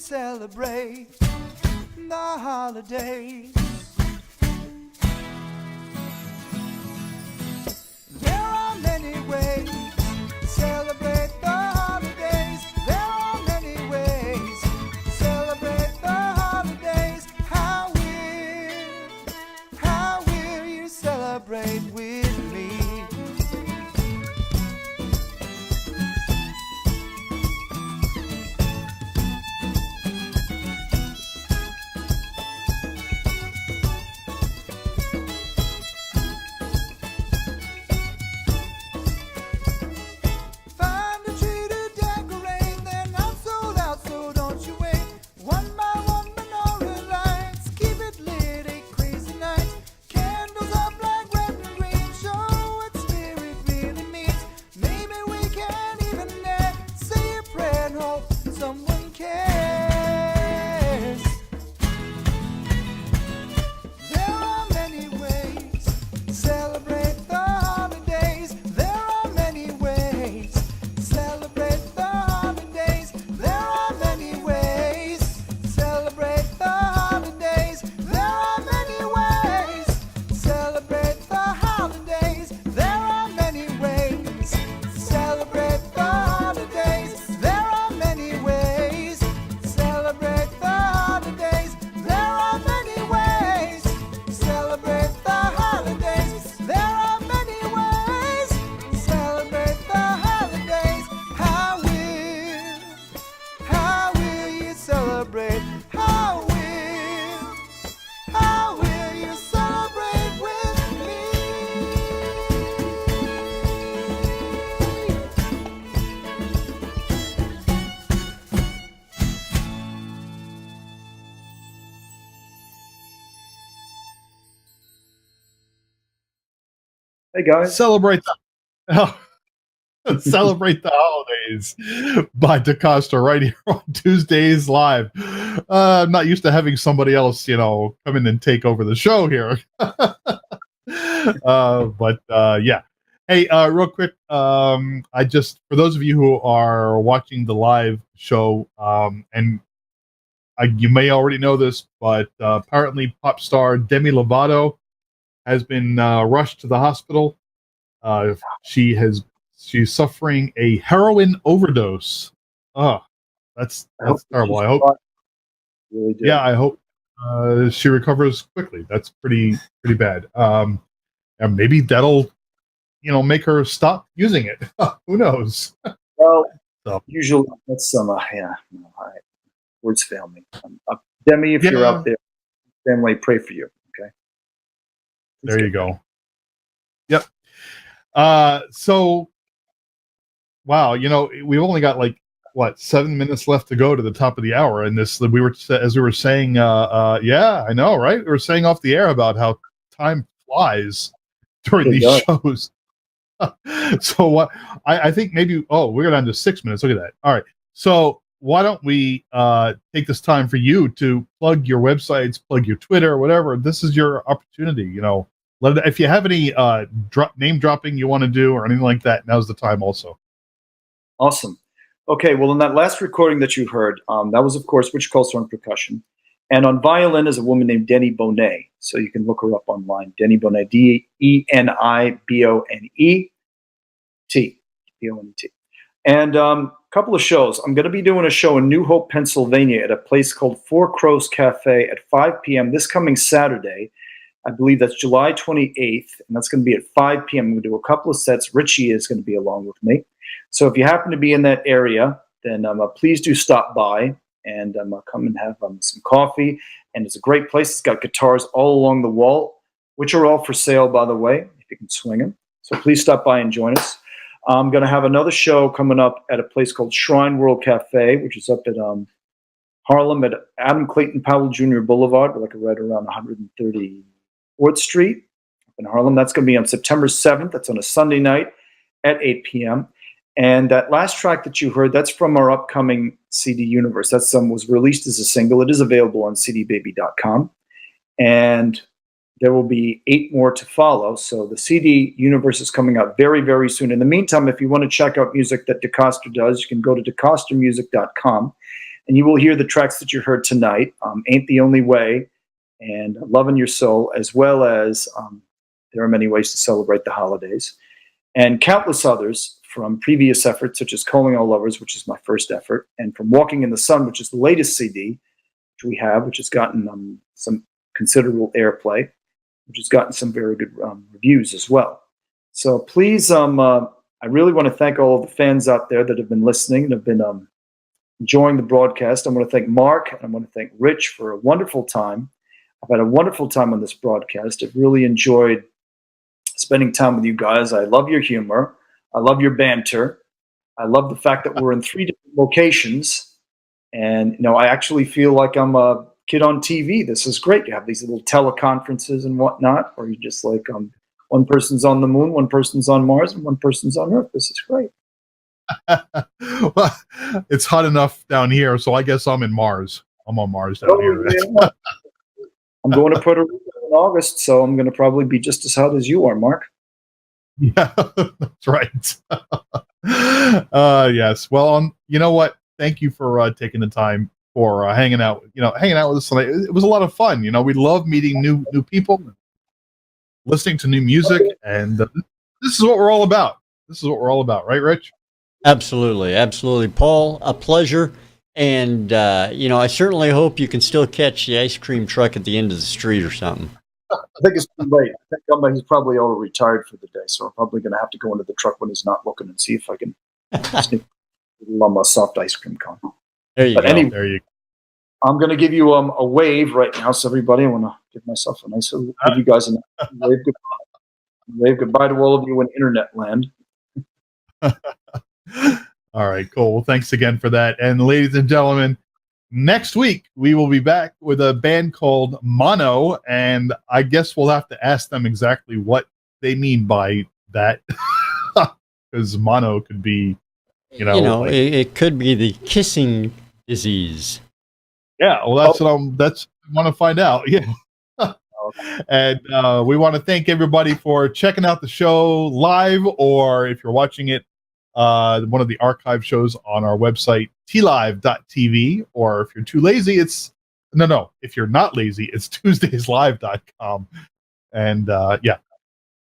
celebrate the holidays. There are many ways to celebrate the holidays. There are many ways to celebrate the holidays. How will you celebrate with me? Find a tree to decorate, they're not sold out, so don't you wait. One by one menorah lights, keep it lit, 8 crazy nights. Candles up like red and green, show what spirit really means. Maybe we can even say a prayer and hope someone cares. There are many ways to celebrate the holidays. There are many ways to celebrate the holidays. There are many ways to celebrate the holidays. There are many ways to celebrate the holidays. There are many ways to celebrate the holidays. There are many ways to celebrate the holidays. There are many ways to celebrate the holidays. There are many ways to celebrate the holidays. How will you celebrate? How will you celebrate with me? Hey guys. Celebrate the Celebrate the Holidays by DeCoster right here on Tuesdays Live. I'm not used to having somebody else, come in and take over the show here. Yeah. Hey, real quick, I just, for those of you who are watching the live show, and you may already know this, but apparently pop star Demi Lovato has been rushed to the hospital. She's suffering a heroin overdose. Oh, that's terrible. I hope. Really do. Yeah, I hope she recovers quickly. That's pretty bad. And maybe that'll, make her stop using it. Who knows? Well, So. usually that's some. Words fail me. Demi, if you're out there, family, pray for you. Okay. There you go. Yep. So, wow, we've only got 7 minutes left to go to the top of the hour, and as we were saying, yeah, I know, right? We were saying off the air about how time flies during these shows. So what? I think maybe. Oh, we're down to 6 minutes. Look at that. All right. So why don't we take this time for you to plug your websites, plug your Twitter, whatever. This is your opportunity. If you have any name dropping you want to do or anything like that, now's the time also. Awesome. Okay, well, in that last recording that you heard, that was, of course, Rich Coulter on percussion. And on violin is a woman named Denny Bonet. So you can look her up online. Denny Bonet, DENIBONET. B-O-N-E-T. And a couple of shows. I'm going to be doing a show in New Hope, Pennsylvania at a place called Four Crows Cafe at 5 p.m. this coming Saturday. I believe that's July 28th, and that's going to be at 5 p.m. I'm going to do a couple of sets. Richie is going to be along with me. So if you happen to be in that area, then please do stop by and come and have some coffee. And it's a great place. It's got guitars all along the wall, which are all for sale, by the way, if you can swing them. So please stop by and join us. I'm going to have another show coming up at a place called Shrine World Cafe, which is up at Harlem at Adam Clayton Powell Jr. Boulevard, right around 134th Street up in Harlem. That's going to be on September 7th. That's on a Sunday night at 8 p.m. And that last track that you heard, that's from our upcoming CD Universe. That was released as a single. It is available on cdbaby.com. And there will be 8 more to follow. So the CD Universe is coming out very, very soon. In the meantime, if you want to check out music that DeCoster does, you can go to decostermusic.com. And you will hear the tracks that you heard tonight, Ain't the Only Way and Lovin' Your Soul, as well as There Are Many Ways to Celebrate the Holidays, and countless others from previous efforts, such as Calling All Lovers, which is my first effort, and from Walking in the Sun, which is the latest CD, which we have, which has gotten some considerable airplay, which has gotten some very good reviews as well. So please, I really want to thank all of the fans out there that have been listening and have been enjoying the broadcast. I want to thank Mark, and I want to thank Rich for a wonderful time. I've had a wonderful time on this broadcast. I've really enjoyed spending time with you guys. I love your humor. I love your banter. I love the fact that we're in 3 different locations. And, I actually feel like I'm a kid on TV. This is great. You have these little teleconferences and whatnot, or you just like one person's on the moon, one person's on Mars, and one person's on Earth. This is great. Well, it's hot enough down here, so I guess I'm in Mars. I'm on Mars down here. Yeah. I'm going to Puerto Rico in August, so I'm going to probably be just as hot as you are, Mark. Yeah, that's right. Yes. Well, you know what? Thank you for taking the time for hanging out. Hanging out with us tonight. It was a lot of fun. We love meeting new people, listening to new music, and this is what we're all about. This is what we're all about, right, Rich? Absolutely, Paul. A pleasure. And I certainly hope you can still catch the ice cream truck at the end of the street or something. I think it's too late. I think he's probably already retired for the day, so I'm probably going to have to go into the truck when he's not looking and see if I can sneak a little soft ice cream cone. There you go. Anyway, there you go. I'm going to give you a wave right now, so everybody, I want to give myself a nice give you guys a wave goodbye. Wave goodbye to all of you in internet land. All right, cool. Well, thanks again for that. And ladies and gentlemen, next week we will be back with a band called Mono, and I guess we'll have to ask them exactly what they mean by that, because mono could be, it could be the kissing disease. Yeah, well, that's what I want to find out. Yeah. And we want to thank everybody for checking out the show live, or if you're watching it, one of the archive shows on our website, tlive.tv, or if you're too lazy, if you're not lazy, it's tuesdayslive.com. And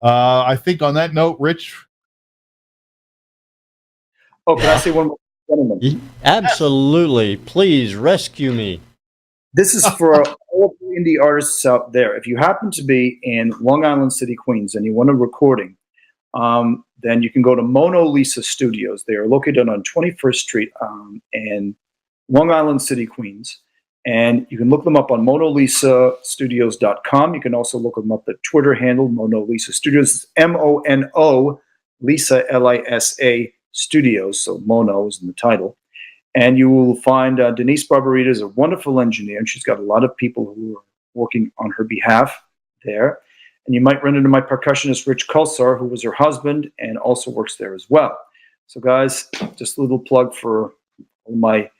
I think on that note, Rich. Oh, can I say one more, gentlemen? Absolutely. Please rescue me. This is for all of the indie artists out there. If you happen to be in Long Island City, Queens, and you want a recording, then you can go to Mona Lisa Studios. They are located on 21st Street in Long Island City, Queens. And you can look them up on MonaLisaStudios.com. You can also look them up at Twitter handle, Mona Lisa Studios. It's MONO, Lisa, LISA Studios. So Mono is in the title. And you will find Denise Barbarita is a wonderful engineer, and she's got a lot of people who are working on her behalf there. And you might run into my percussionist, Rich Kulsar, who was her husband and also works there as well. So, guys, just a little plug for all my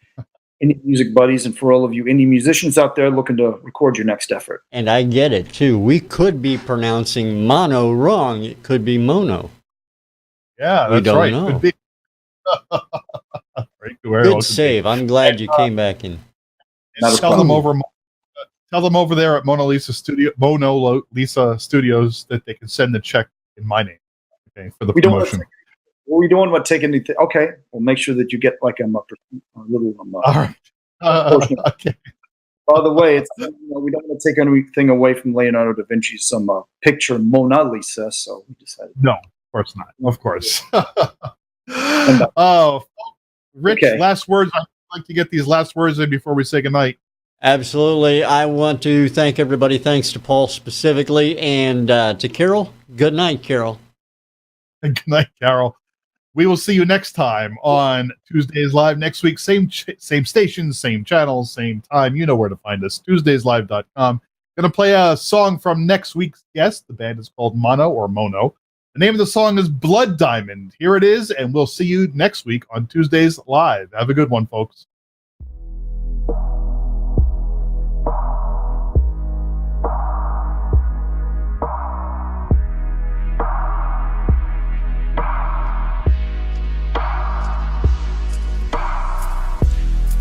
indie music buddies and for all of you indie musicians out there looking to record your next effort. And I get it, too. We could be pronouncing mono wrong. It could be mono. Yeah, that's right. Know. Could be. Good save. I'm glad you came back in. Tell them over there at Mona Lisa Studios that they can send the check in my name. Okay, for the promotion. We don't want to take anything. Okay, we'll make sure that you get like a little. All right. Okay. By the way, we don't want to take anything away from Leonardo da Vinci's picture Mona Lisa, so we decided. No, of course not. Of course. Oh, Rich, okay. Last words. I'd like to get these last words in before we say goodnight. Absolutely. I want to thank everybody. Thanks to Paul specifically, and to Carol. Good night, Carol. Good night, Carol. We will see you next time on Tuesdays Live next week. Same station, same channel, same time. You know where to find us. TuesdaysLive.com. Going to play a song from next week's guest. The band is called Mono or Mono. The name of the song is Blood Diamond. Here it is, and we'll see you next week on Tuesdays Live. Have a good one, folks.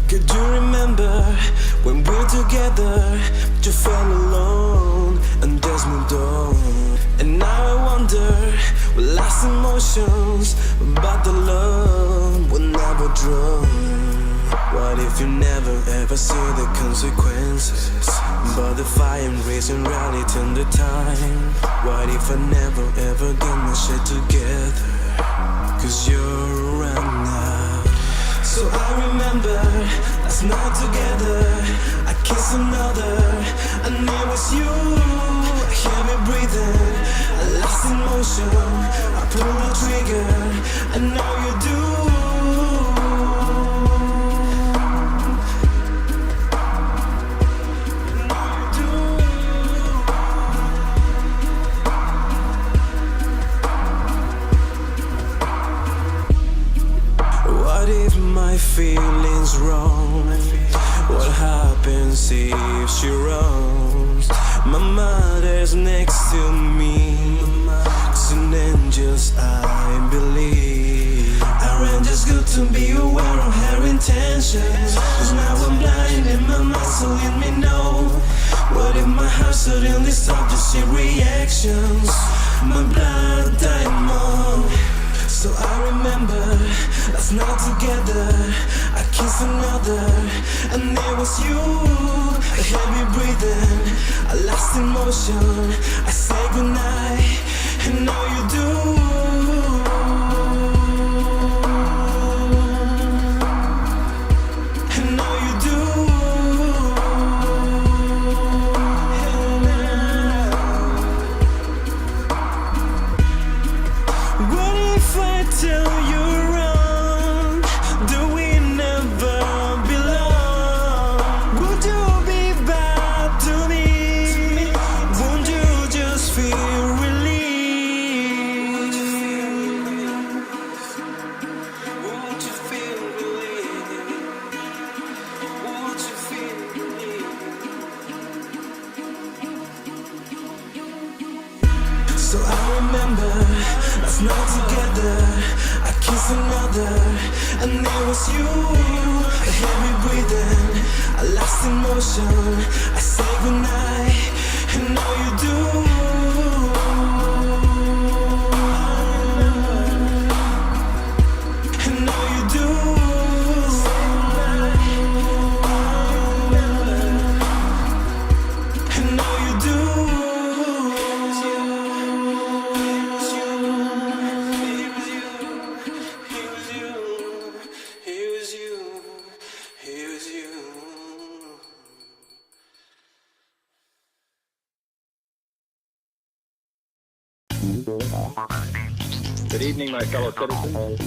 Could you remember together, but you fell alone, and there's moved on. And now I wonder, we lost emotions, but the love will never drown. What if you never ever see the consequences, but the fire and raising rally till the time? What if I never ever get my shit together, cause you're around now? So I remember last night together, I kissed another, and it was you. I hear me breathing, I lost in motion, I pulled the trigger, and now you do. What if my feelings wrong? What happens if she wrongs? My mother's next to me, 'cause in angels I believe. Around just good to be aware of her intentions, 'cause now I'm blind in my mind, so let me know. What if my heart suddenly stopped to see reactions? My blood diamond. So I remember last night together, I kissed another, and it was you. I heard me breathing, I lost in motion, I say goodnight, and now you do. And now you do. What if I tell you wrong? Do we never belong? Would you be bad to me? Won't you just feel relief? Won't you feel relief? Won't you feel relief? So I remember last night together, I kissed another, and it was you. I hear me breathing, I lost in motion, I say goodnight, and now you do. And now you do. And now you do. Good evening, my fellow citizens.